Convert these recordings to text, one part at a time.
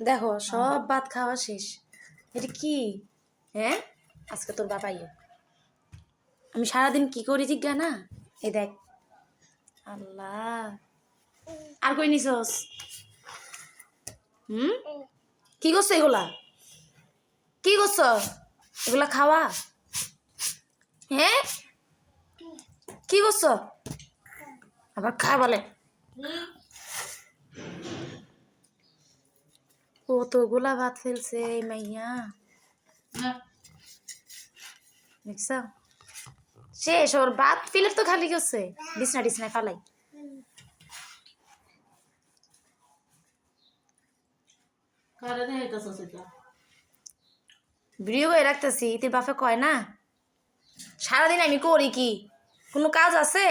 দেখো সব ভাত খাওয়া শেষ। এটা কি? হ্যাঁ, আজকে তোর বাবা ইয়ে আমি সারাদিন কি করি জিজ্ঞা না। এই দেখ, আল্লাহ, আর কই নিছস? হুম, কি করছো এগুলা? কি করছো এগুলা খাওয়া? হ্যাঁ, কি করছো? আবার খা বলে। কতগুলা ভাত ফেলছে এই মাইয়া, দেখছ? শেষ ওর ভাত ফিলে তো খালি করছে, বিছনা টিছনা ফালাই। ভিডিও করে রাখতেছি, তোর বাপে কয় না সারাদিন আমি করি কি, কোনো কাজ আছে?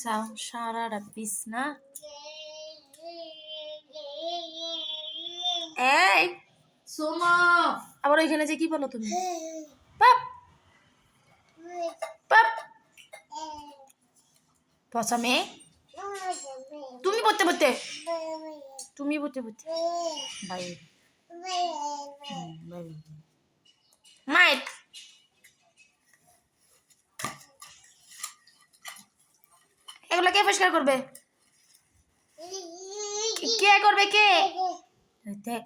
চাও সারাটা বিছনা। এই সোমা, আবার ওইখানে যে কি বলো তুমি? পাপ পাপ, পচা মেয়ে, তুমি পড়তে পড়তে, তুমি পড়তে পড়তে বাই মাইক। এগুলো কে পরিষ্কার করবে? কে করবে কে? দেখ